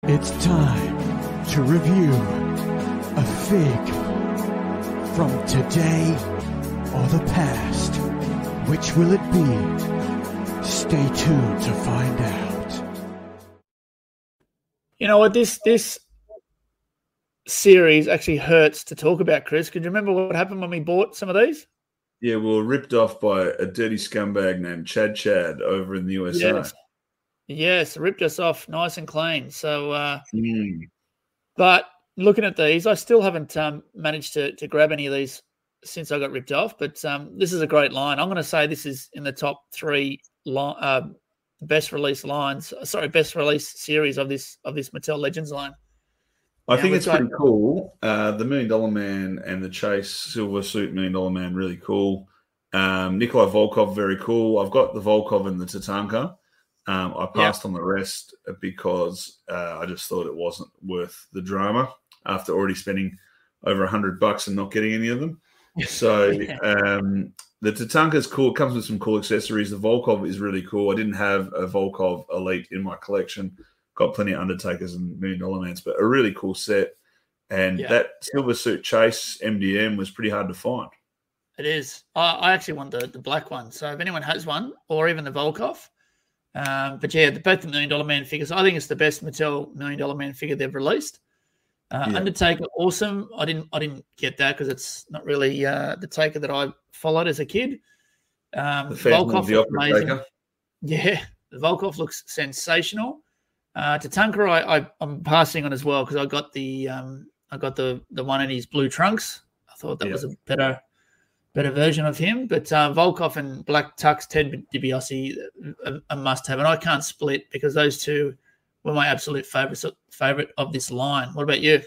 It's time to review a fig from today or the past. Which will it be? Stay tuned to find out. You know what? This series actually hurts to talk about, Chris. Can you remember what happened when we bought some of these? Yeah, we were ripped off by a dirty scumbag named Chad over in the USA. Yes, ripped us off nice and clean. So, but looking at these, I still haven't managed to grab any of these since I got ripped off. But this is a great line. I'm going to say this is in the top three best release series of this Mattel Legends line. I think it's pretty cool. The $1 Million Man and the Chase Silver Suit $1 Million Man, really cool. Nikolai Volkov, very cool. I've got the Volkov and the Tatanka. I passed on the rest because I just thought it wasn't worth the drama after already spending over $100 and not getting any of them. So the Tatanka is cool. It comes with some cool accessories. The Volkov is really cool. I didn't have a Volkov Elite in my collection. Got plenty of Undertakers and $1 Million Mans, but a really cool set. And that Silver Suit Chase MDM was pretty hard to find. It is. I actually want the black one. So if anyone has one, or even the Volkov, but yeah, both the $1 Million Man figures. I think it's the best Mattel $1 Million Man figure they've released. Undertaker, awesome. I didn't get that because it's not really the Taker that I followed as a kid. The Volkov looks amazing. Taker. Yeah, the Volkov looks sensational. Tatanka, I'm passing on as well because I got the one in his blue trunks. I thought that was a better version of him. But Volkov and Black Tux Ted DiBiase a must-have. And I can't split because those two were my absolute favorite of this line. What about you?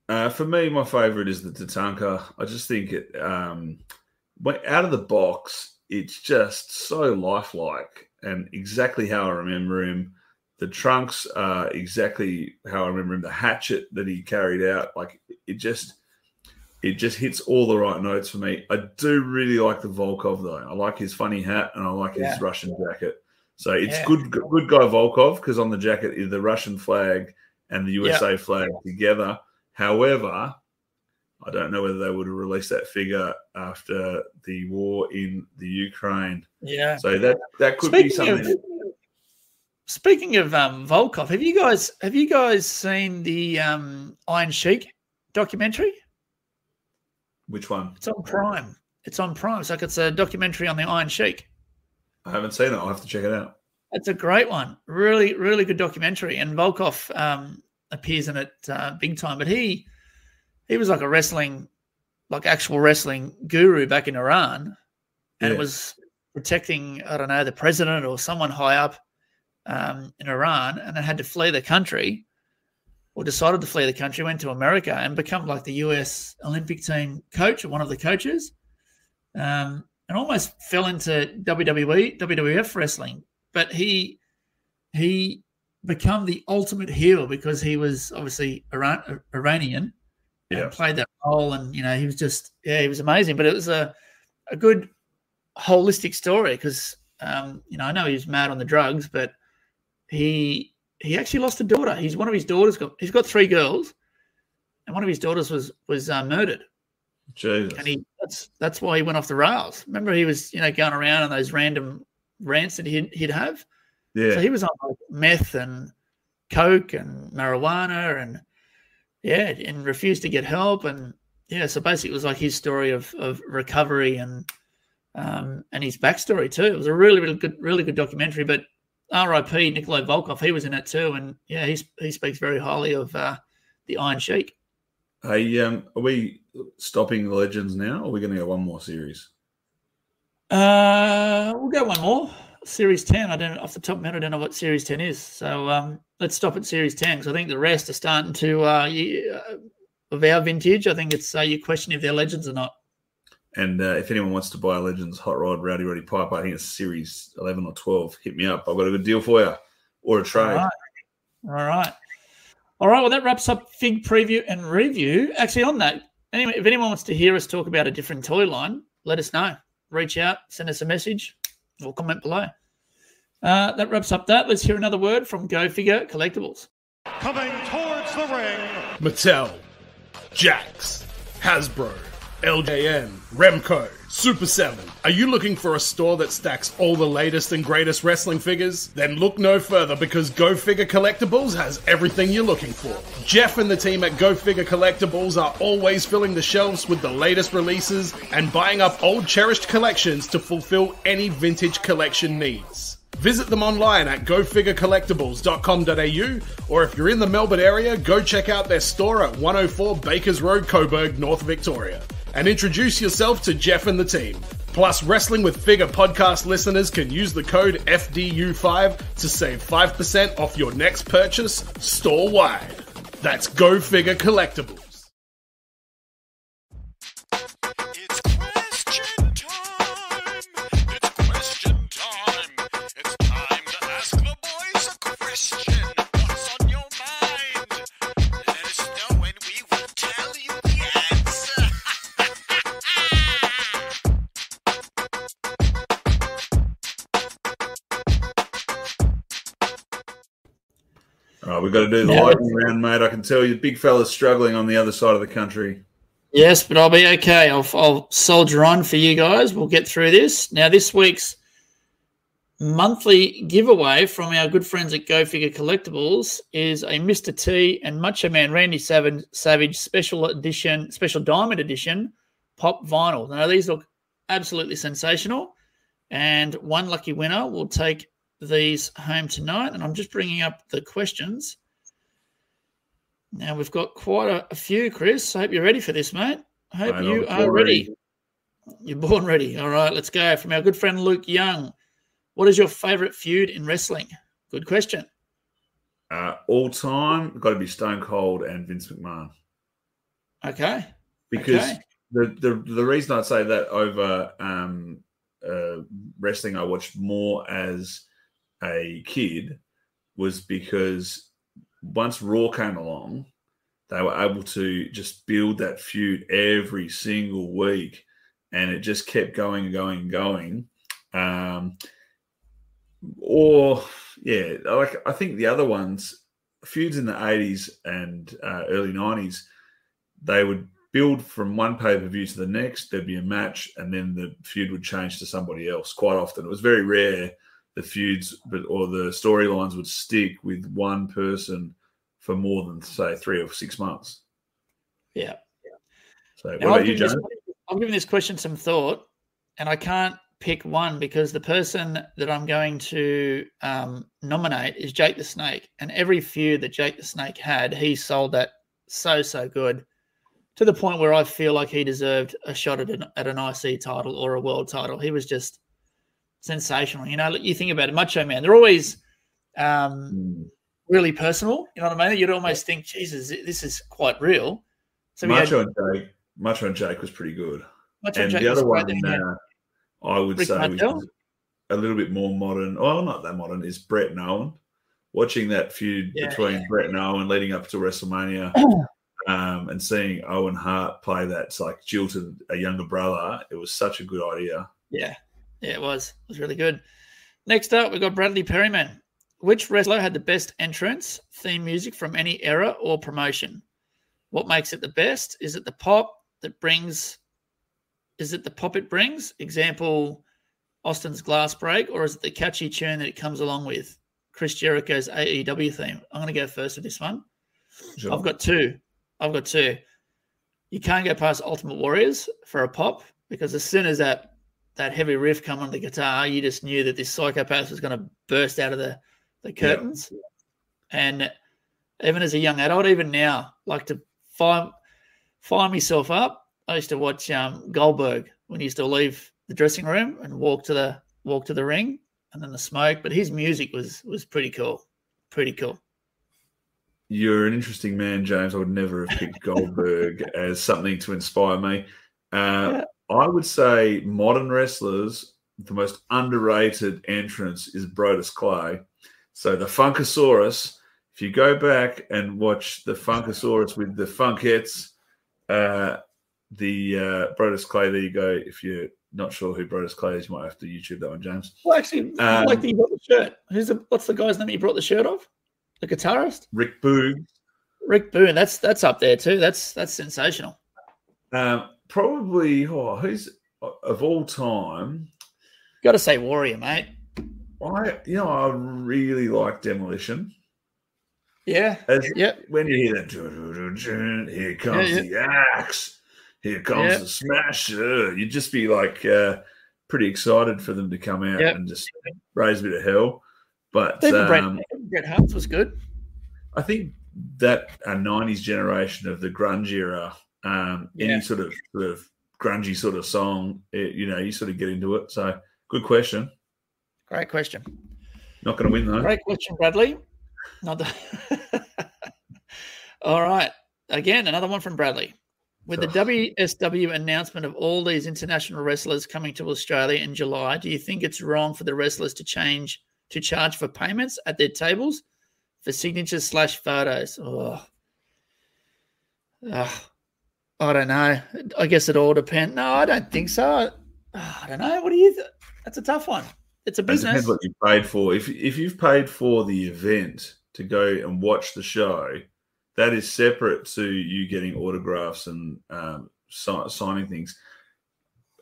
For me, my favorite is the Tatanka. I just think it out of the box, it's just so lifelike and exactly how I remember him. The trunks are exactly how I remember him. The hatchet that he carried out, like it just hits all the right notes for me. I do really like the Volkov though. I like his funny hat and I like his Russian jacket. So it's good guy Volkov because on the jacket is the Russian flag and the USA flag together. However, I don't know whether they would have released that figure after the war in the Ukraine. Yeah. So that could be something. Speaking of Volkov, have you guys seen the Iron Sheik documentary? Which one? It's on Prime. It's like it's a documentary on the Iron Sheik. I haven't seen it. I'll have to check it out. It's a great one. Really, really good documentary. And Volkov appears in it big time. But he was like actual wrestling guru back in Iran. And it was protecting, I don't know, the president or someone high up in Iran, and then had to flee the country, or decided to flee the country, went to America and become like the US Olympic team coach or one of the coaches, and almost fell into WWF wrestling. But he became the ultimate heel because he was obviously Iranian and played that role, and he was he was amazing. But it was a good holistic story because I know he was mad on the drugs, but he actually lost a daughter. One of his daughters he's got 3 girls, and one of his daughters was murdered. Jesus. And that's why he went off the rails. Remember, he was going around on those random rants that he'd have. Yeah. So he was on like meth and coke and marijuana and refused to get help, and so basically it was like his story of recovery and his backstory too. It was a really good documentary. But R.I.P. Nikolai Volkov, he was in it too, and he speaks very highly of the Iron Sheik. Hey, are we stopping the Legends now, or are we going to go one more series? We'll go one more. Series 10. I don't, off the top of my head, I don't know what Series 10 is. So let's stop at Series 10 because I think the rest are starting to of our vintage. I think it's you question if they're Legends or not. And if anyone wants to buy a Legends Hot Rod Rowdy Roddy Pipe, I think it's Series 11 or 12. Hit me up. I've got a good deal for you, or a trade. All right. Well, that wraps up Fig Preview and Review. Actually, on that, anyway, if anyone wants to hear us talk about a different toy line, let us know. Reach out, send us a message, or comment below. That wraps up that. Let's hear another word from Go Figure Collectibles. Coming towards the ring, Mattel, Jax, Hasbro, LJN, Remco, Super 7. Are you looking for a store that stacks all the latest and greatest wrestling figures? Then look no further, because Go Figure Collectibles has everything you're looking for. Jeff and the team at Go Figure Collectibles are always filling the shelves with the latest releases and buying up old cherished collections to fulfill any vintage collection needs. Visit them online at gofigurecollectibles.com.au, or if you're in the Melbourne area, go check out their store at 104 Bakers Road, Coburg, North Victoria. And introduce yourself to Jeff and the team. Plus, Wrestling with Figure podcast listeners can use the code FDU5 to save 5% off your next purchase store-wide. That's Go Figure Collectibles. It's question time. It's question time. It's time to ask the boys a question. What's on your mind? Let us know and we will tell you the answer. All right, we've got to do the lightning round, mate. I can tell you, big fella's struggling on the other side of the country. Yes, but I'll be okay. I'll soldier on for you guys. We'll get through this. Now, this week's monthly giveaway from our good friends at Go Figure Collectibles is a Mr. T and Macho Man Randy Savage special diamond edition pop vinyl. Now, these look absolutely sensational, and one lucky winner will take these home tonight. And I'm just bringing up the questions. Now, we've got quite a few, Chris. I hope you're ready for this, mate. I hope you are ready. You're born ready. All right, let's go. From our good friend Luke Young. What is your favourite feud in wrestling? Good question. All time, got to be Stone Cold and Vince McMahon. Okay. Because the reason I'd say that over wrestling I watched more as a kid was because once Raw came along, they were able to just build that feud every single week, and it just kept going and going and going. I think the other ones, feuds in the 80s and early 90s, they would build from one pay-per-view to the next. There'd be a match, and then the feud would change to somebody else. Quite often, it was very rare the feuds or the storylines would stick with one person for more than, say, 3 or 6 months. Yeah. So what about you, John? I'm giving this question some thought, and I can't pick one because the person that I'm going to nominate is Jake the Snake. And every feud that Jake the Snake had, he sold that so good, to the point where I feel like he deserved a shot at an IC title or a world title. He was just sensational. You know, you think about it, Macho Man, they're always really personal. You know what I mean? You'd almost think, Jesus, this is quite real. So Macho and Jake was pretty good. And the other one I would say was a little bit more modern. Well, not that modern, is Brett and Owen. Watching that feud between Brett and Owen leading up to WrestleMania and seeing Owen Hart play that like jilted a younger brother, it was such a good idea. Yeah, it was. It was really good. Next up, we've got Bradley Perryman. Which wrestler had the best entrance theme music from any era or promotion? What makes it the best? Is it the pop that brings... Is it the pop it brings? Example, Austin's Glass Break, or is it the catchy tune that it comes along with? Chris Jericho's AEW theme. I'm going to go first with this one. Sure. I've got two. You can't go past Ultimate Warriors for a pop, because as soon as that heavy riff come on the guitar, you just knew that this psychopath was going to burst out of the curtains. Yeah. And even as a young adult, even now, like to fire myself up. I used to watch Goldberg when he used to leave the dressing room and walk to the ring, and then the smoke. But his music was pretty cool. Pretty cool. You're an interesting man, James. I would never have picked Goldberg as something to inspire me. I would say modern wrestlers, the most underrated entrance is Brodus Clay. So the Funkasaurus, if you go back and watch the Funkasaurus with the Funkettes, the Brodus Clay, there you go. If you're not sure who Brodus Clay is, you might have to YouTube that one, James. Well, actually, I like that you brought the shirt. What's the guy's name you brought the shirt of? the guitarist? Rick Boog. Rick Boone. That's up there too. That's sensational. Probably who's of all time. Got to say Warrior, mate. I really like Demolition. Yeah. When you hear that, here comes the axe, here comes the smasher, you'd just be like pretty excited for them to come out and just raise a bit of hell. But Bret Hart was good. I think that 90s generation of the grunge era, any sort of grungy sort of song, you sort of get into it. So good question. Great question. Not going to win though. Great question, Bradley. Not the... All right. Again, another one from Bradley. With the WSW announcement of all these international wrestlers coming to Australia in July, do you think it's wrong for the wrestlers to charge for payments at their tables for signatures / photos? I don't know. I guess it all depends. No, I don't think so. I don't know. What do you think? That's a tough one. It's a business. It depends what you paid for. If you've paid for the event to go and watch the show, that is separate to you getting autographs and signing things.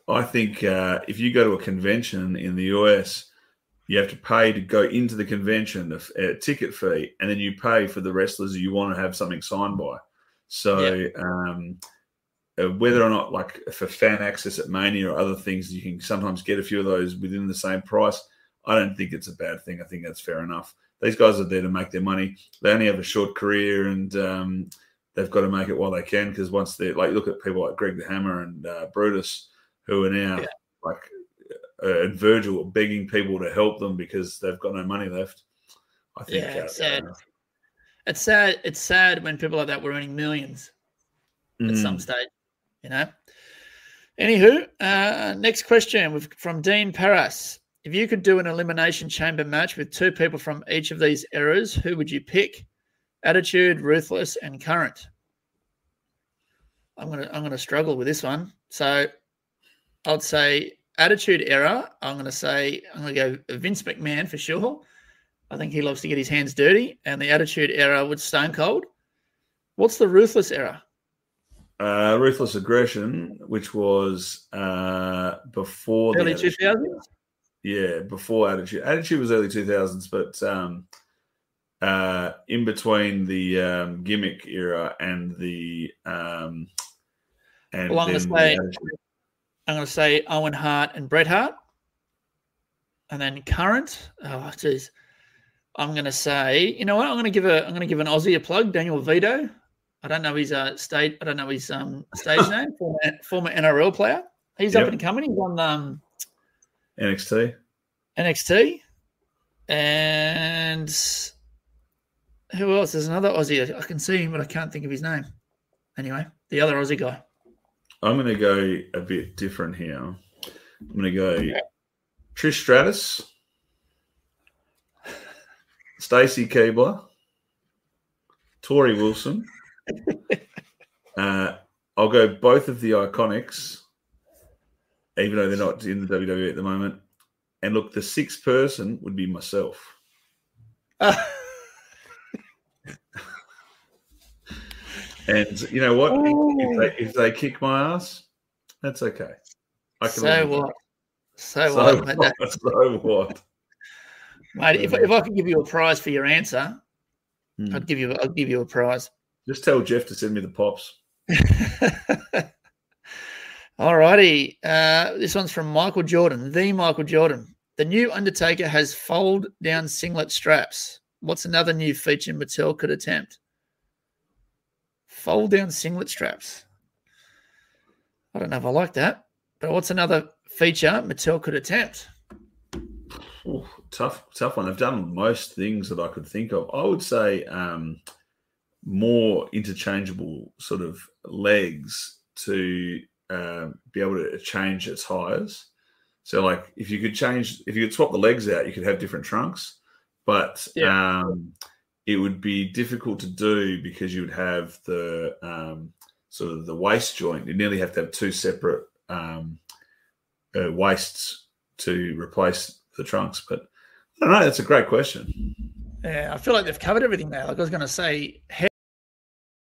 I think if you go to a convention in the US, you have to pay to go into the convention, a ticket fee, and then you pay for the wrestlers you want to have something signed by. So whether or not, like for fan access at Mania or other things, you can sometimes get a few of those within the same price. I don't think it's a bad thing. I think that's fair enough. These guys are there to make their money. They only have a short career, and they've got to make it while they can, because once they're like, look at people like Greg the Hammer and Brutus, who are now and Virgil begging people to help them because they've got no money left. I think it's sad. It's sad. It's sad when people like that were earning millions at some stage, Anywho, next question from Dean Paras. If you could do an elimination chamber match with two people from each of these eras, who would you pick? Attitude, Ruthless, and Current. I'm gonna struggle with this one. So I'd say Attitude Era. I'm gonna go Vince McMahon for sure. I think he loves to get his hands dirty. And the Attitude Era with Stone Cold. What's the Ruthless Era? Ruthless Aggression, which was before early 2000s. Yeah, before Attitude. Attitude was early 2000s, but in between the gimmick era and the I'm going to say Owen Hart and Bret Hart, and then Current. Oh, geez. I'm going to say, you know what? I'm going to give an Aussie a plug. Daniel Vito. I don't know his stage. I don't know his stage name. Former NRL player. He's up and coming. He's on NXT, and who else? There's another Aussie. I can see him, but I can't think of his name. Anyway, the other Aussie guy. I'm going to go a bit different here. I'm going to go Trish Stratus, Stacey Keebler, Tori Wilson. I'll go both of the Iconics, even though they're not in the WWE at the moment. And look, the sixth person would be myself. And you know what? If they kick my ass, that's okay. I can So what? Mate, if I could give you a prize for your answer, I'd give you a prize. Just tell Jeff to send me the pops. All righty. This one's from Michael Jordan, the Michael Jordan. The new Undertaker has fold-down singlet straps. What's another new feature Mattel could attempt? Fold-down singlet straps. I don't know if I like that, but what's another feature Mattel could attempt? Ooh, tough one. They've done most things that I could think of. I would say more interchangeable sort of legs to be able to change its tires. So, like, if you could swap the legs out, you could have different trunks, but it would be difficult to do because you would have the sort of the waist joint. You nearly have to have two separate waists to replace the trunks. But I don't know. That's a great question. Yeah, I feel like they've covered everything there. Like I was going to say,